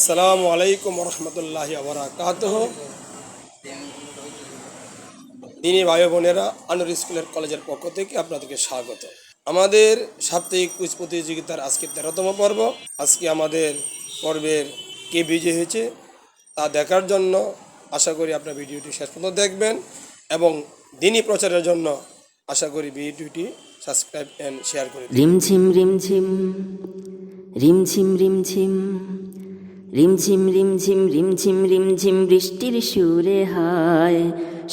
আসসালামু আলাইকুম রহমতুল্লাহি ওয়া দিনী ভাই বোনেরা, আনুর স্কুলের কলেজের পক্ষ থেকে আপনাদেরকে স্বাগত। আমাদের সাপ্তাহিক কুইজ প্রতিযোগিতার আজকে 13তম পর্ব। আজকে আমাদের পর্বের কে বিজয়ী হয়েছে তা দেখার জন্য আশা করি আপনার ভিডিওটি শেষ পর্যন্ত দেখবেন এবং দিনী প্রচারের জন্য আশা করি ভিডিওটি সাবস্ক্রাইব অ্যান্ড শেয়ার করে দিন। রিমঝিম রিমঝিম রিমঝিম রিমঝিম রিমঝিম রিমঝিম রিমঝিম রিমঝিম বৃষ্টির সুরে হায়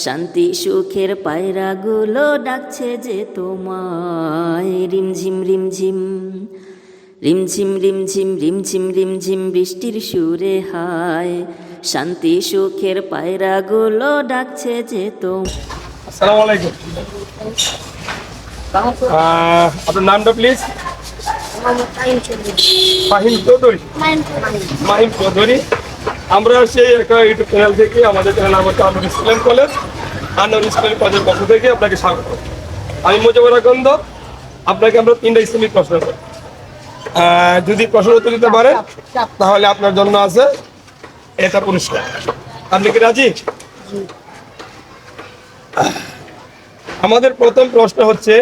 শান্তি সুখের পায়রাগুলো ডাকছে যে তোমায়। রিমঝিম রিমঝিম রিমঝিম রিমঝিম রিমঝিম রিমঝিম বৃষ্টির সুরে হায় শান্তি সুখের পায়রাগুলো ডাকছে যে আসসালামু আলাইকুম। আপনার নামটা প্লিজ? মাহিম চৌধুরী। মাহিম চৌধুরী। আমরা সেই একটা ইউটিউব চ্যানেল থেকে, আমাদের চ্যানেল নাম হচ্ছে আনোয়ার ইসলাম কলেজ। আনোয়ার ইসলাম কলেজের পক্ষ থেকে আপনাকে স্বাগত। আমি মুজিবুর আকন্দ। আপনাকে আমরা 3টা ইসলামিক প্রশ্ন করি। যদি প্রশ্ন উত্তর দিতে পারেন তাহলে আপনার জন্য আছে এটা পুরস্কার। আপনি কি রাজি? আমাদের প্রথম প্রশ্ন হচ্ছে,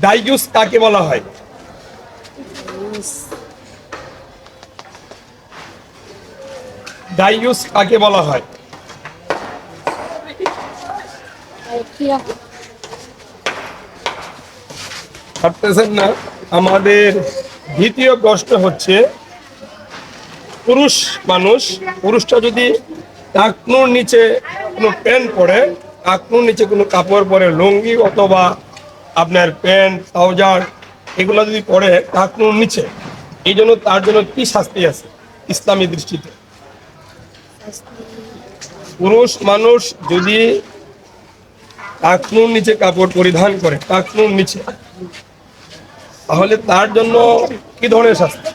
ডাইজুস কাকে বলা হয়? ডাইজুস কাকে বলা হয়? ভাবতেছেন না? আমাদের দ্বিতীয় প্রশ্ন হচ্ছে, পুরুষটা যদি টাকনুর নিচে কোনো প্যান্ট পরে, টাকনুর নিচে কোনো কাপড় পরে, লুঙ্গি অথবা আপনার প্যান্ট ট্রাউজার এগুলো যদি পরে টাকনুর নিচে, এই জন্য তার জন্য কি শাস্তি আছে ইসলামী দৃষ্টিতে? পুরুষ মানুষ যদি টাকনুর নিচে কাপড় পরিধান করে, টাকনুর নিচে, তাহলে তার জন্য কি ধরনের শাস্তি?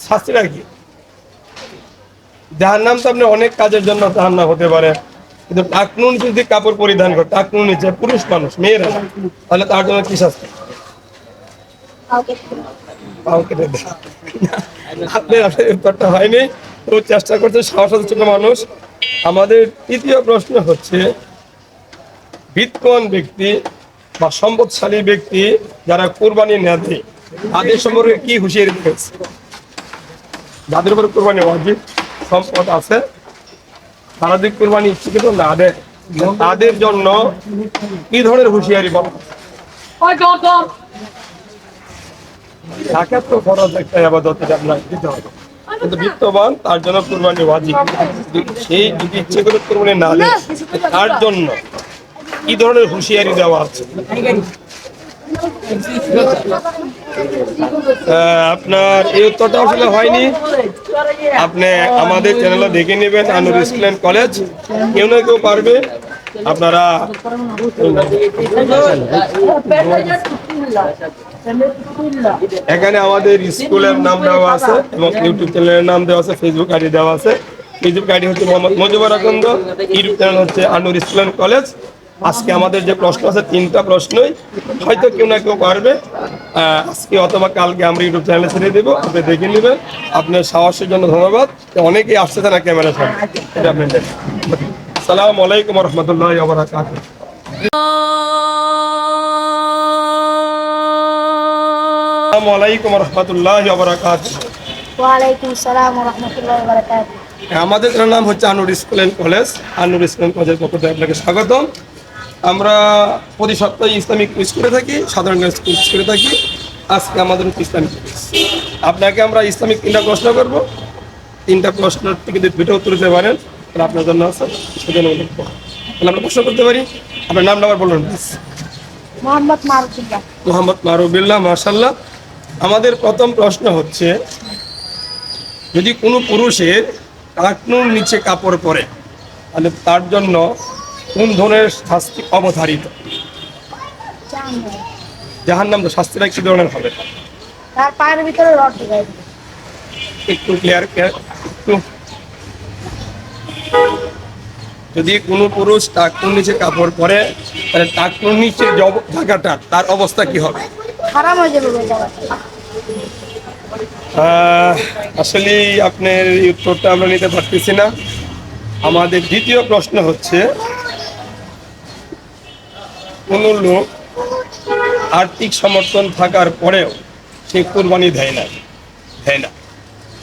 শাস্তিটা কি? জাহান্নাম তো আপনি অনেক কাজের জন্য জাহান্নাম হতে পারে, কিন্তু টাকনুর নিচে যদি কাপড় পরিধান করে, টাকনুর নিচে পুরুষ মানুষ, মেয়েরা, তাহলে তার জন্য কি শাস্তি? আপনার উত্তরটা হয়নি, তো চেষ্টা করছে সাহসী ছোট মানুষ। আমাদের তৃতীয় প্রশ্ন হচ্ছে, বিত্তবান ব্যক্তি বা সম্পদশালী ব্যক্তি যারা কোরবানি না দেয় তাদের সম্পর্কে কি হুঁশিয়ারি দিয়েছে? যাদের উপর কোরবানি ওয়াজিব, সম্পদ আছে, তারা যদি কোরবানি ইচ্ছুক না দেয় তাদের জন্য কি ধরনের হুঁশিয়ারি বল? জাকাত তো ফরজ একটা ইবাদত, এটা আপনার দিতে হবে, কিন্তু বিত্তবান তার জন্য কোরবানি ওয়াজিব। সেই যদি ইচ্ছে করে কোরবানি না দেয় তার জন্য কি ধরনের হুঁশিয়ারি দেওয়া আছে? আপনার এই উত্তরটা আসলে হয়নি। আপনি আমাদের চ্যানেলে দেখে নেবেন, আনোয়ার ইসলাম কলেজ। কেউ না কেউ পারবে। আপনারা এখানে আমাদের স্কুলের নাম দেওয়া আছে এবং ইউটিউব চ্যানেলের নাম দেওয়া আছে, ফেসবুক আইডি দেওয়া আছে। ফেসবুক আইডি হচ্ছে মোহাম্মদ মুজিবুর আকন্দ, ইউটিউব চ্যানেল হচ্ছে আনোয়ার ইসলাম কলেজ। আজকে আমাদের যে প্রশ্ন আছে 3টা প্রশ্নই হয়তো কেউ না কেউ পারবে। আজকে অথবা কালকে আমরা ইউটিউব চ্যানেলে ছেড়ে দেবো, আপনি দেখে নেবেন। আপনার সাহসের জন্য ধন্যবাদ। অনেকেই আসছে না ক্যামেরার সামনে, এটা আপনি দেখেন। আসসালামু আলাইকুম রহমতুল্লাহি ওয়া বারাকাতুহু। আসসালামু আলাইকুম রহমতুল্লাহি ওয়া বারাকাতুহু। ওয়ালাইকুম আসসালাম ওয়া রাহমাতুল্লাহি ওয়া বারাকাতুহু। আমাদের নাম হচ্ছে আনোয়ার ইসলাম কলেজ। আনোয়ার ইসলাম কলেজের পক্ষ থেকে আপনাকে স্বাগতম। আমরা প্রতি সপ্তাহে ইসলামিক কুইজ করে থাকি, সাধারণ কুইজ করে থাকি। আজকে আমাদের হচ্ছে ইসলামিক কুইজ। আপনাকে আমরা ইসলামিক 3টা প্রশ্ন করব। 3টা প্রশ্নের থেকে যদি 2টা উত্তর দিতে পারেন তাহলে আপনার জন্য আছে সেজন্য তাহলে আমরা প্রশ্ন করতে পারি। আপনার নামটা আবার বলুন প্লিজ। মোহাম্মদ মারুফুল্লাহ। মোহাম্মদ মারুফুল্লাহ, মাশাআল্লাহ। আমাদের প্রথম প্রশ্ন হচ্ছে, যদি কোনো পুরুষের টাকনুর নিচে কাপড় পরে তাহলে তার জন্য কোন ধরনের শাস্তি অবধারিত? জাহান্নাম। তো শাস্তিটা কি ধরনের হবে? তার পায়ের ভিতরে রড ঢুকাই দিবে। একটু ক্লিয়ার একটু। যদি কোনো পুরুষ টাকনুর নিচে কাপড় পরে তাহলে টাকনুর নিচে যে জায়গাটা তার অবস্থা কি হবে? হারাম হয়ে যাবে ওই জায়গাটা। আসলে আপনার এই উত্তরটা আমরা নিতে পারতেছি না। আমাদের দ্বিতীয় প্রশ্ন হচ্ছে, কোনো লোক আর্থিক সমর্থন থাকার পরেও সে কোরবানি দেয় না,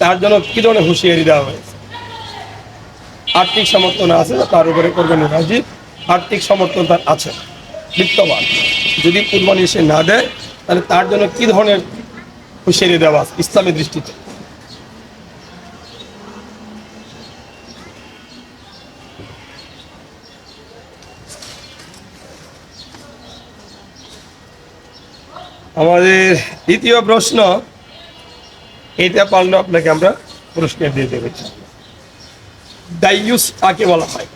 তার জন্য কি ধরনের হুঁশিয়ারি দেওয়া হয়েছে? আর্থিক সমর্থন আছে, তার উপরে কোরবানি ওয়াজিব। আর্থিক সমর্থন তার আছে, বিত্তবান, যদি কোরবানি সে না দেয় তাহলে তার জন্য কি ধরনের হুঁশিয়ারি দেওয়া আছে ইসলামী দৃষ্টিতে? আমাদের দ্বিতীয় প্রশ্ন, এটা পারলে আপনাকে আমরা পুরস্কার দিয়ে দেবো। দাইয়ুস কাকে বলা হয়?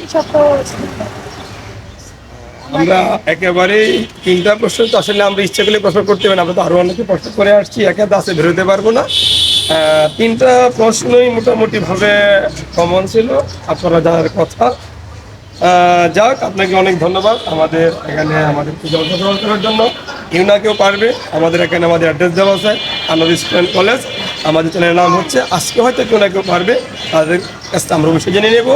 এসব তো আমরা একেবারেই তিনটা প্রশ্ন তো আসলে আমরা ইচ্ছা করলে প্রশ্ন করতে পারি না, আমরা তো আরো অনেকে প্রশ্ন করে আসছি, একা আছে বেরোতে পারবো না। তিনটা প্রশ্নই মোটামুটি ভাবে কমন ছিল, আপনারা জানার কথা। যাক, আপনাকে অনেক ধন্যবাদ আমাদের এখানে আমাদের পূজা অংশগ্রহণ করার জন্য। ইউনাকেও পারবে, আমাদের এখানে আমাদের অ্যাড্রেস দেওয়া আছে, আনোয়ার স্টুডেন্ট কলেজ। আমাদের চ্যানেলের নাম হচ্ছে। আজকে হয়তো কেউ না কেউ পারবে, তাদের কাছ থেকে আমরা অবশ্যই জেনে নেব।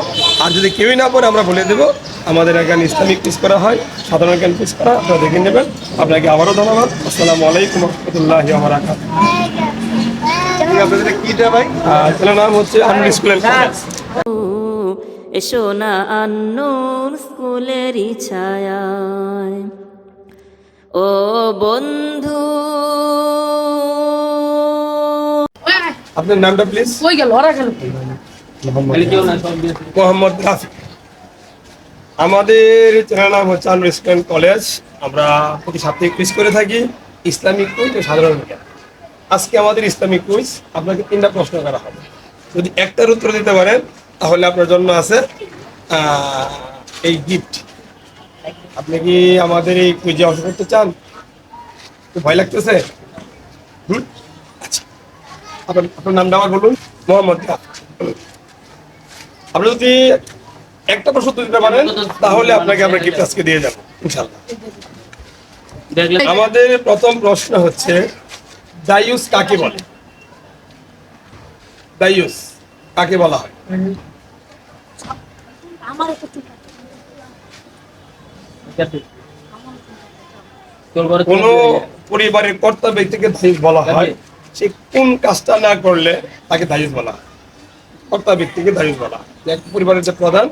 আর যদি কেউই না পারে আমরা বলে দেবো, আমাদের এখানে ইসলামিক পিস করা হয়, সাধারণ জ্ঞান পিস করা, আপনারা দেখে নেবেন। আপনাকে আবারও ধন্যবাদ। আসসালামু আলাইকুম রহমতুল্লাহি ওয়া বারাকাতুহু। আপনাদের কি দেয় ভাই? চ্যানেলের নাম হচ্ছে আনোয়ার স্টুডেন্ট কলেজ। এসো না আন্নুর স্কুলেরই ছায়ায়, ও বন্ধু। আপনার নামটা প্লিজ? কই গেল ওরা গেল মোহাম্মদ রাফি। আমাদের চ্যানেল নাম হচ্ছে আনোয়ার স্টুডেন্ট কলেজ। আমরা প্রতি সাপ্তাহিক কুইজ করে থাকি, ইসলামিক কুইজ ও সাধারণ জ্ঞান। আজকে আমাদের ইসলামিক কুইজ, আপনাকে তিনটা প্রশ্ন করা হবে। যদি একটার উত্তর দিতে পারেন তাহলে আপনার জন্য আছে এই গিফট। আপনি কি আমাদের এই কুইজে অংশ করতে চান? একটু ভয় লাগতেছে? আচ্ছা, আপনার নামটা আমার বলুন। মোহাম্মদ রাফি। আপনি যদি একটা প্রশ্ন দিতে পারেন তাহলে আপনাকে আমরা গিফট আজকে দিয়ে যাবো ইনশাআল্লাহ। আমাদের প্রথম প্রশ্ন হচ্ছে, দাইয়ুস কাকে বলে? দাইয়ুস কাকে বলা হয়? আমার একটু কোন পরিবারের কর্তা ব্যক্তিকে দাইয়ুস বলা হয়, সে কোন কাজটা না করলে তাকে দাইয়ুস বলা হয়। কর্তা ব্যক্তিকে দাইয়ুস বলা হয়, এক পরিবারের যে প্রধান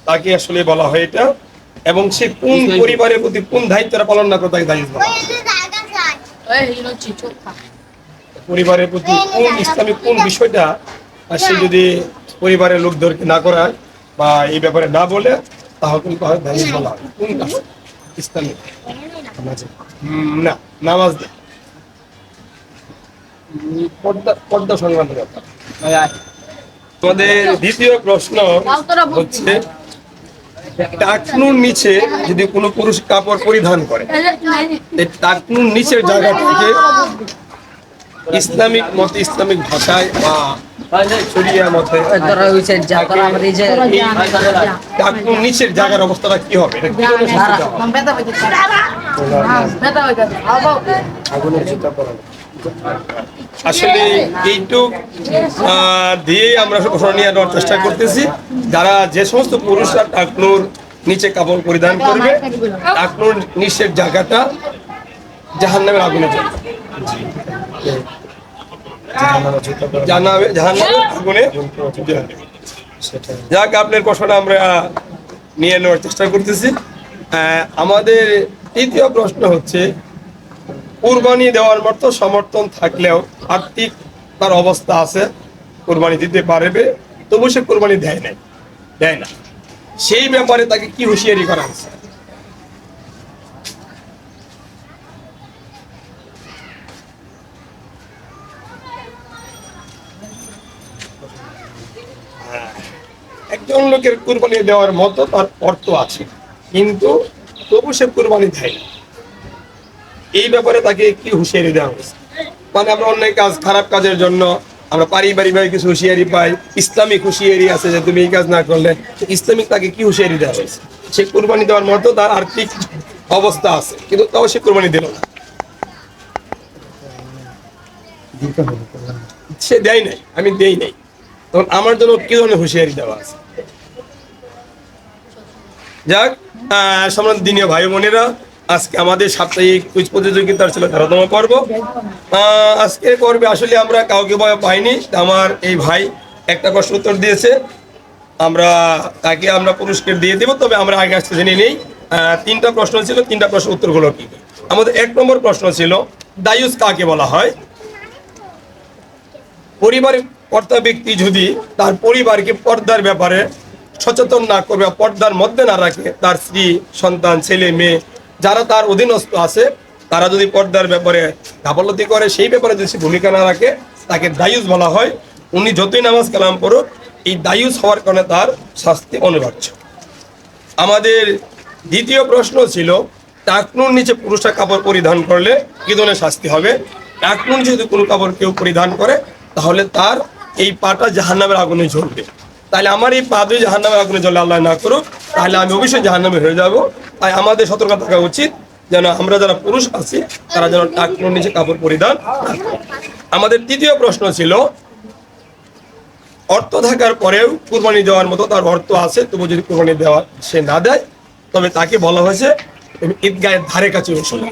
তাকে আসলে বলা হয় এটা। এবং সে কোন পরিবারের প্রতি কোন দায়িত্বটা পালন না করে তাকে দাইয়ুস বলা হয়। পরিবারের প্রতি কোন ইসলামিক কোন বিষয়টা সে যদি পরিবারের লোকদেরকে না করায় বা এই ব্যাপারে না বলে, তাহলে কিন্তু দাইয়ুস বলা হয়। কোন কাজ? ইসলামিক না, নামাজ না, পর্দা সংক্রান্ত ব্যাপার। আমাদের দ্বিতীয় প্রশ্ন হচ্ছে, টাকনুর নিচে যদি কোনো পুরুষ কাপড় পরিধান করে, এই টাকনুর নিচের জায়গাটাকে ইসলামিক মতে, ইসলামিক ভাষায় বা শরিয়া মতে টাকনুর নিচের জায়গার অবস্থাটা কি হবে? এটা কি ধরনের শাস্তি দেওয়া হবে? আগুনের চিন্তা করা হবে। আসলে এইটুক দিয়েই আমরা প্রশ্ন নিয়ে নেওয়ার চেষ্টা করতেছি। যারা যে সমস্ত পুরুষরা টাকনুর নিচে কাপড় পরিধান করবে, টাকনুর নিচের জায়গাটা জাহান্নামের আগুনে জ্বলবে। জাহান্নামের আগুনে জ্বলবে। যাক, আপনার প্রশ্নটা আমরা নিয়ে নেওয়ার চেষ্টা করতেছি। আমাদের তৃতীয় প্রশ্ন হচ্ছে, কুরবানি দেওয়ার মতো সমর্থন থাকলেও আর্থিক তার অবস্থা আছে, কুরবানি দিতে পারবে, তবু সে কুরবানি দেয় না, সেই ব্যাপারে তাকে কি হুঁশিয়ারি করা হয়েছে? একজন লোকের কুরবানি দেওয়ার মতো তার অর্থ আছে, কিন্তু তবু সে কুরবানি দেয় না, এই ব্যাপারে তাকে কি হুঁশিয়ারি দেওয়া হয়েছে? মানে আমরা অনেক কাজ, খারাপ কাজের জন্য আমরা পারিবারিকভাবে কিছু হুঁশিয়ারি পাই, ইসলামিক হুঁশিয়ারি আছে যে তুমি এই কাজ না করলে। ইসলামিক তাকে কি হুঁশিয়ারি দেওয়া হয়েছে? সে কুরবানি দেওয়ার মতো তার আর্থিক অবস্থা আছে, কিন্তু তাও সে কোরবানি দিল না, সে দেয় নাই, আমি দেই নাই, তখন আমার জন্য কি ধরনের হুঁশিয়ারি দেওয়া আছে? যাক, সম্মানিত দিনীয় ভাই বোনেরা, আজকে আমাদের সাপ্তাহিক কুইজ প্রতিযোগিতার ছিল 13তম পর্ব। আজকের পর্বে আসলে আমরা কাউকে ভয় পাইনি। আমার এই ভাই একটা প্রশ্ন উত্তর দিয়েছে, তাকে আমরা পুরস্কার দিয়ে দেব। তবে আমরা আগে আসতে জেনে নেই, 3টা প্রশ্ন ছিল, 3টা প্রশ্ন উত্তরগুলো কি? আমাদের 1 নম্বর প্রশ্ন ছিল, দায়ুস কাকে বলা হয়? পরিবারের কর্তা ব্যক্তি যদি তার পরিবারকে পর্দার ব্যাপারে সচেতন না করবে, পর্দার মধ্যে না রাখে, তার স্ত্রী, সন্তান, ছেলে মেয়ে যারা তার অধীনস্থ আছে, তারা যদি পর্দার ব্যাপারে গাফলতি করে, সেই ব্যাপারে যদি ভূমিকা না রাখে, তাকে দায়ুস বলা হয়। উনি যতই নামাজ কালাম পড়ুক, এই দায়ুস হওয়ার কারণে তার শাস্তি অনিবার্য। আমাদের দ্বিতীয় প্রশ্ন ছিল, টাকনুর নিচে পুরুষরা কাপড় পরিধান করলে কি ধরনের শাস্তি হবে? টাকনুর যদি কোনো কাপড় কেউ পরিধান করে, তাহলে তার এই পাটা জাহান্নামের আগুনে জ্বলবে। তাহলে আমার এই পা দিয়ে জাহান্নামের আগুনে জ্বলে আল্লাহ না করুক, তাহলে আমি অবশ্যই জাহান্নামে হয়ে যাব। তাই আমাদের সতর্ক থাকা উচিত, যেন আমরা যারা পুরুষ আছি তারা যেন টাকনুর নিচে কাপড় পরিধান না করে। আমাদের তৃতীয় প্রশ্ন ছিল, অর্থ থাকার পরেও কুরবানি দেওয়ার মতো তার অর্থ আছে, তবু যদি কুরবানি দেওয়া সে না দেয়, তবে তাকে বলা হয়েছে তুমি ঈদগাহের ধারে কাছে বসো না,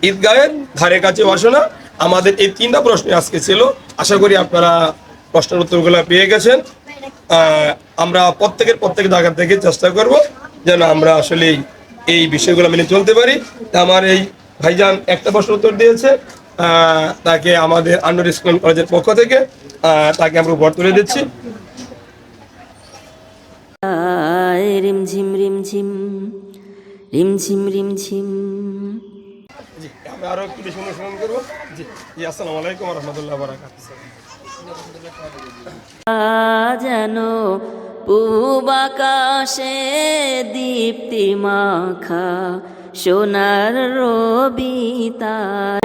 ঈদগাহের ধারে কাছে বসো না। আমাদের এই 3টা প্রশ্ন আজকে ছিল। আশা করি আপনারা প্রশ্নের উত্তরগুলো পেয়ে গেছেন। আমরা প্রত্যেক জায়গা থেকে চেষ্টা করব যেন আমরা আসলে এই বিষয়গুলো মেনে চলতে পারি। তা আমার এই ভাইজান একটা প্রশ্ন উত্তর দিয়েছে, তাকে আমাদের আনোয়ার ইসলাম কলেজের পক্ষ থেকে তাকে আমরা উপহার তুলে দিচ্ছি। রিমঝিম রিমঝিম রিমঝিম রিমঝিম। জি, আমরা আরো একটু বেশি অনুসরণ করবো। জি জি, আসসালামু আলাইকুম রহমতুল্লাহ বারাকাতুহু। যেন পূব আকাশে দীপ্তি মাখা সোনার রবি তার।